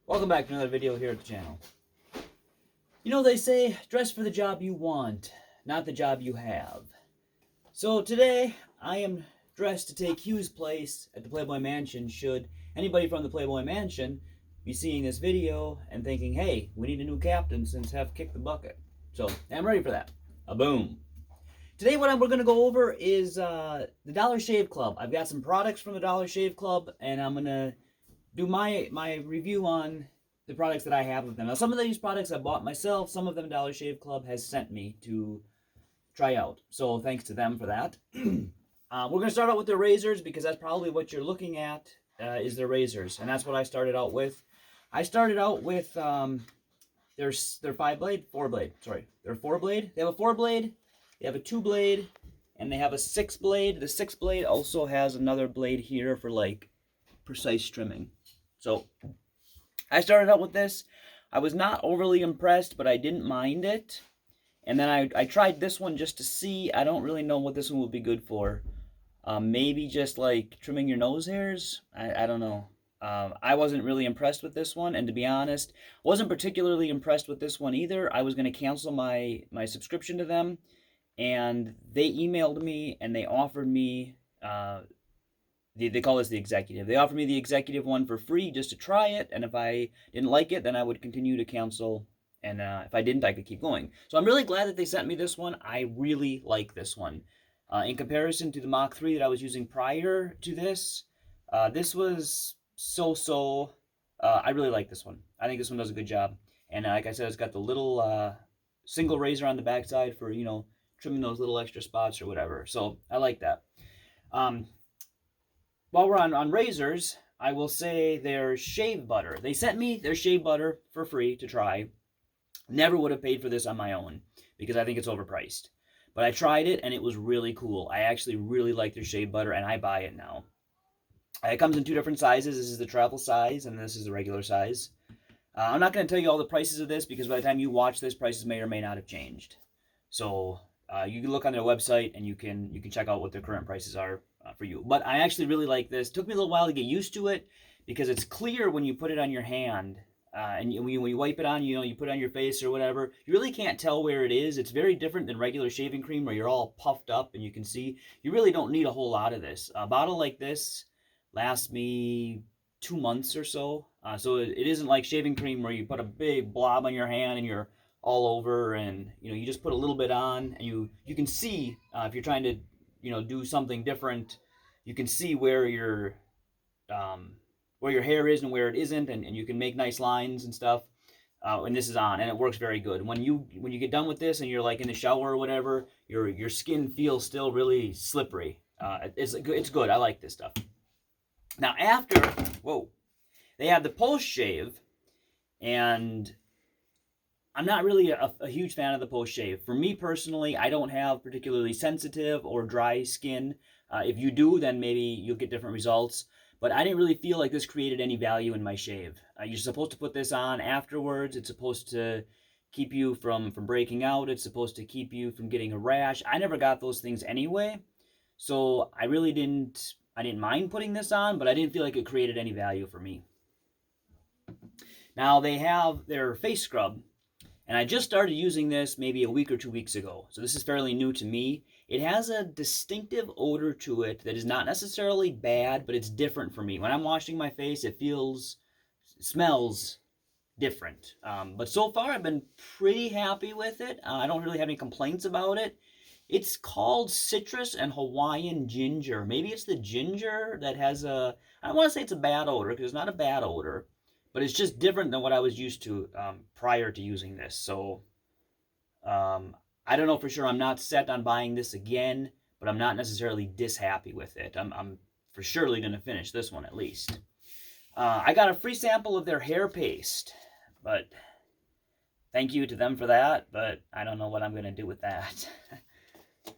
Welcome back to another video here at the channel. You know, they say, dress for the job you want, not the job you have. So today, I am dressed to take Hugh's place at the Playboy Mansion should anybody from the Playboy Mansion be seeing this video and thinking, hey, we need a new captain since Hef kicked the bucket. So, I'm ready for that. A-boom. Today what we're going to go over is the Dollar Shave Club. I've got some products from the Dollar Shave Club, and I'm going to do my review on the products that I have with them. Now, some of these products I bought myself. Some of them Dollar Shave Club has sent me to try out. So thanks to them for that. We're going to start out with their razors because that's probably what you're looking at is their razors. And that's what I started out with. I started out with their 5-blade, 4-blade, sorry. They're 4-blade. They have a 4-blade, they have a 2-blade, and they have a 6-blade. The 6-blade also has another blade here for like precise trimming. So I started out with this. I was not overly impressed, but I didn't mind it. And then I tried this one just to see. I don't really know what this one would be good for. Maybe just like trimming your nose hairs. I don't know. I wasn't really impressed with this one, and to be honest, wasn't particularly impressed with this one either. I was going to cancel my subscription to them, and they emailed me and they offered me they call this the executive. They offered me the executive one for free just to try it, and if I didn't like it, then I would continue to cancel, and if I didn't, I could keep going. So I'm really glad that they sent me this one. I really like this one. In comparison to the Mach 3 that I was using prior to this, this was so-so. I really like this one. I think this one does a good job. And like I said, it's got the little single razor on the backside for, you know, trimming those little extra spots or whatever. So I like that. While we're on razors, I will say their shave butter. They sent me their shave butter for free to try. Never would have paid for this on my own because I think it's overpriced. But I tried it and it was really cool. I actually really like their shave butter and I buy it now. It comes in two different sizes. This is the travel size and this is the regular size. I'm not going to tell you all the prices of this because by the time you watch this, prices may or may not have changed. So you can look on their website and you can check out what their current prices are for you. But I actually really like this. It took me a little while to get used to it because it's clear when you put it on your hand. And when you wipe it on, you know, you put it on your face or whatever, you really can't tell where it is. It's very different than regular shaving cream where you're all puffed up and you can see. You really don't need a whole lot of this. A bottle like this lasts me 2 months or so. So it isn't like shaving cream where you put a big blob on your hand and you're all over, and you know, you just put a little bit on and you can see if you're trying to, you know, do something different, you can see where your hair is and where it isn't, and you can make nice lines and stuff. And this is on, and it works very good. When you get done with this and you're like in the shower or whatever, your skin feels still really slippery. It's good. I like this stuff. Now after, they have the post shave, and I'm not really a huge fan of the post shave. For me personally, I don't have particularly sensitive or dry skin. If you do, then maybe you'll get different results. But I didn't really feel like this created any value in my shave. You're supposed to put this on afterwards. It's supposed to keep you from breaking out. It's supposed to keep you from getting a rash. I never got those things anyway. So I really didn't mind putting this on, but I didn't feel like it created any value for me. Now they have their face scrub. And I just started using this maybe a week or 2 weeks ago. So this is fairly new to me. It has a distinctive odor to it that is not necessarily bad, but it's different for me. When I'm washing my face, it smells different. But so far, I've been pretty happy with it. I don't really have any complaints about it. It's called Citrus and Hawaiian Ginger. Maybe it's the ginger that has I don't want to say it's a bad odor, because it's not a bad odor. But it's just different than what I was used to prior to using this. So I don't know for sure. I'm not set on buying this again, but I'm not necessarily dishappy with it. I'm for surely going to finish this one at least. I got a free sample of their hair paste, but thank you to them for that. But I don't know what I'm going to do with that.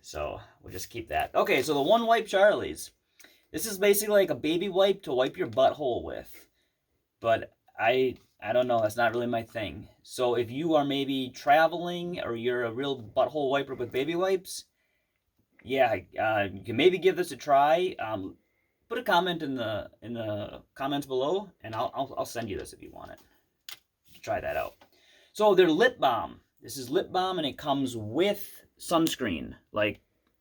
So we'll just keep that. Okay, so the One Wipe Charlies. This is basically like a baby wipe to wipe your butthole with. But I don't know, that's not really my thing. So if you are maybe traveling or you're a real butthole wiper with baby wipes, yeah, you can maybe give this a try. Put a comment in the comments below, and I'll send you this if you want it. try that out. So they're lip balm. This is lip balm, and it comes with sunscreen, like,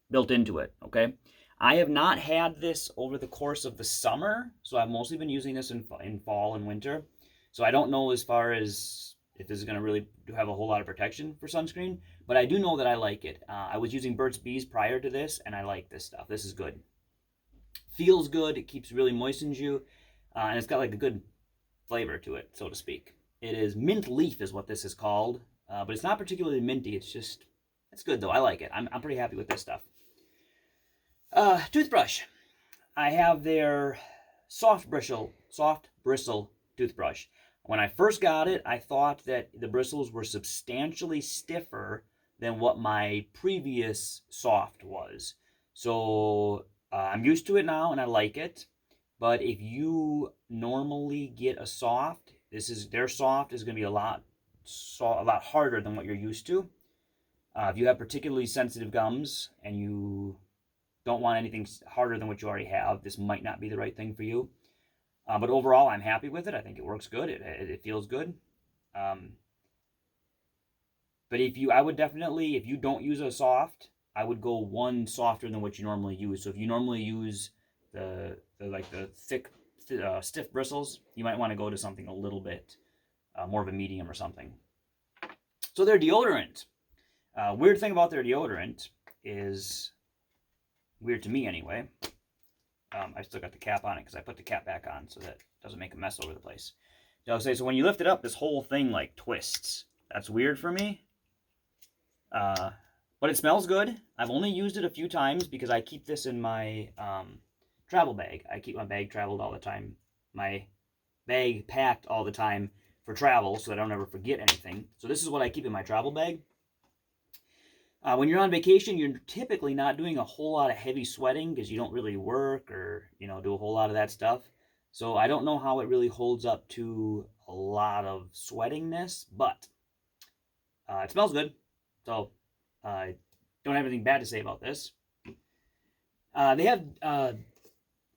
built into it, okay? I have not had this over the course of the summer, so I've mostly been using this in fall and winter. So I don't know as far as if this is going to really have a whole lot of protection for sunscreen, but I do know that I like it. I was using Burt's Bees prior to this, and I like this stuff. This is good. Feels good. It keeps really moistens you, and it's got like a good flavor to it, so to speak. It is mint leaf is what this is called, but it's not particularly minty. It's good though. I like it. I'm pretty happy with this stuff. Toothbrush. I have their soft bristle toothbrush. When I first got it, I thought that the bristles were substantially stiffer than what my previous soft was. So I'm used to it now and I like it. But if you normally get a soft, their soft is going to be a lot harder than what you're used to. If you have particularly sensitive gums and you don't want anything harder than what you already have, this might not be the right thing for you. But overall, I'm happy with it. I think it works good. It feels good. But I would definitely, if you don't use a soft, I would go one softer than what you normally use. So if you normally use the thick, stiff bristles, you might want to go to something a little bit more of a medium or something. So their deodorant. Weird thing about their deodorant is, weird to me anyway, I still got the cap on it because I put the cap back on so that it doesn't make a mess over the place. So when you lift it up, this whole thing like twists. That's weird for me. But it smells good. I've only used it a few times because I keep this in my travel bag. I keep my bag traveled all the time. My bag packed all the time for travel so that I don't ever forget anything. So this is what I keep in my travel bag. When you're on vacation, you're typically not doing a whole lot of heavy sweating because you don't really work or, do a whole lot of that stuff. So I don't know how it really holds up to a lot of sweatingness, but it smells good. So I don't have anything bad to say about this. They have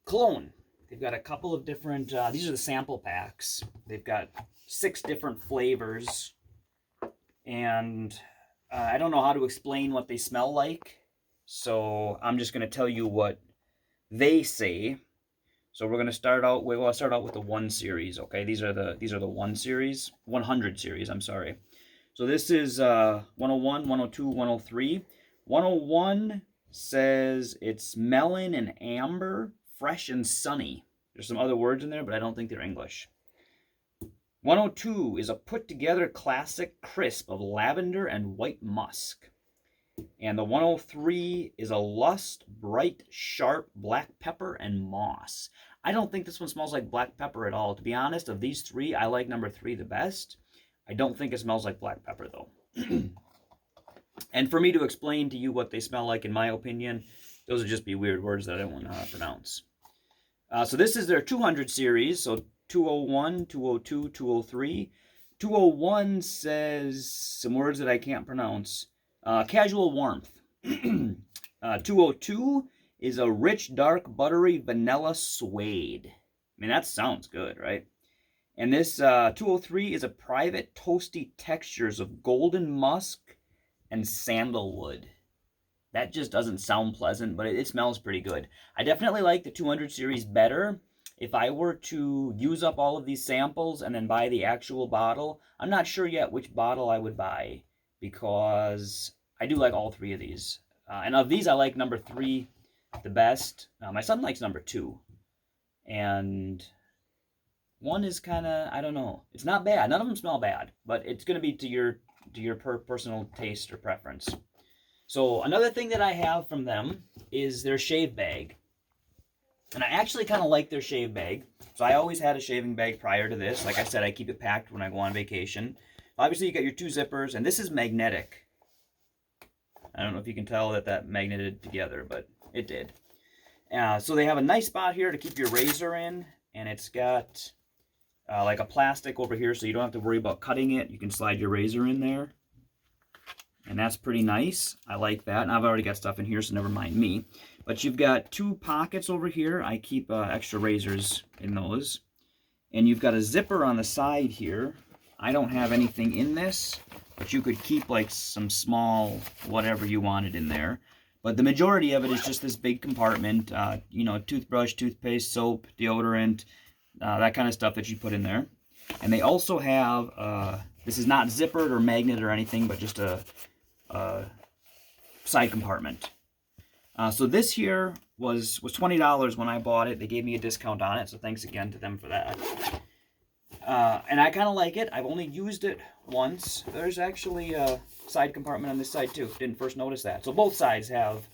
cologne. They've got a couple of different, these are the sample packs. They've got 6 different flavors. And I don't know how to explain what they smell like, so I'm just going to tell you what they say. So we're going to start out with, I'll start out with the 1 series, okay? These are the 100 series, I'm sorry. So this is 101, 102, 103. 101 says it's melon and amber, fresh and sunny. There's some other words in there, but I don't think they're English. 102 is a put-together classic crisp of lavender and white musk. And the 103 is a lust, bright, sharp black pepper and moss. I don't think this one smells like black pepper at all. To be honest, of these 3, I like number 3 the best. I don't think it smells like black pepper, though. And for me to explain to you what they smell like, in my opinion, those would just be weird words that I don't want to pronounce. So this is their 200 series, so 201, 202, 203. 201 says some words that I can't pronounce. Casual warmth. 202 is a rich, dark, buttery vanilla suede. I mean, that sounds good, right? And this 203 is a private, toasty textures of golden musk and sandalwood. That just doesn't sound pleasant, but it smells pretty good. I definitely like the 200 series better. If I were to use up all of these samples and then buy the actual bottle, I'm not sure yet which bottle I would buy because I do like all 3 of these. And of these, I like number 3 the best. My son likes number 2. And 1 is kind of, I don't know. It's not bad. None of them smell bad, but it's going to be to your personal taste or preference. So another thing that I have from them is their shave bag. And I actually kind of like their shave bag. So I always had a shaving bag prior to this. Like I said, I keep it packed when I go on vacation. Obviously, you got your 2 zippers, and this is magnetic. I don't know if you can tell that magneted together, but it did. So they have a nice spot here to keep your razor in, and it's got like a plastic over here, so you don't have to worry about cutting it. You can slide your razor in there. And that's pretty nice. I like that. And I've already got stuff in here, so never mind me. But you've got 2 pockets over here. I keep extra razors in those. And you've got a zipper on the side here. I don't have anything in this, but you could keep like some small whatever you wanted in there. But the majority of it is just this big compartment, you know, toothbrush, toothpaste, soap, deodorant, that kind of stuff that you put in there. And they also have, this is not zippered or magnet or anything, but just a side compartment. So this here was $20 when I bought it. They gave me a discount on it, so thanks again to them for that. And I kind of like it. I've only used it once. There's actually a side compartment on this side too. Didn't first notice that. So both sides have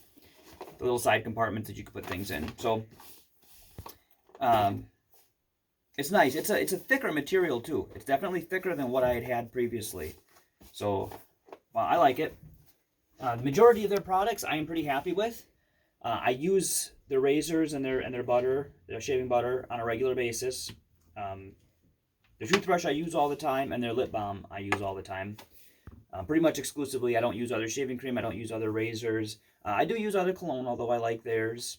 the little side compartments that you can put things in. So it's nice. It's a thicker material too. It's definitely thicker than what I had previously. So well, I like it. The majority of their products I am pretty happy with. I use their razors and their butter, their shaving butter, on a regular basis. Their toothbrush I use all the time, and their lip balm I use all the time. Pretty much exclusively. I don't use other shaving cream. I don't use other razors. I do use other cologne, although I like theirs.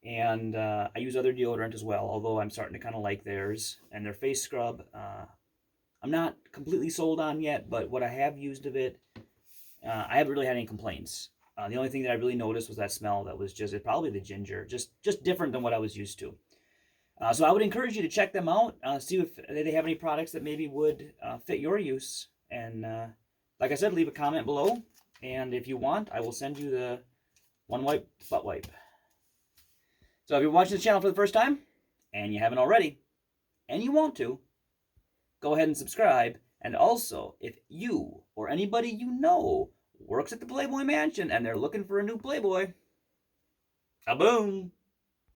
And I use other deodorant as well, although I'm starting to kind of like theirs. And their face scrub, I'm not completely sold on yet, but what I have used of it, I haven't really had any complaints. The only thing that I really noticed was that smell that was just, probably the ginger, just different than what I was used to. So I would encourage you to check them out, see if they have any products that maybe would fit your use. And like I said, leave a comment below. And if you want, I will send you the one wipe butt wipe. So if you're watching the channel for the first time, and you haven't already, and you want to, go ahead and subscribe. And also, if you or anybody you know works at the Playboy Mansion and they're looking for a new Playboy, a boom!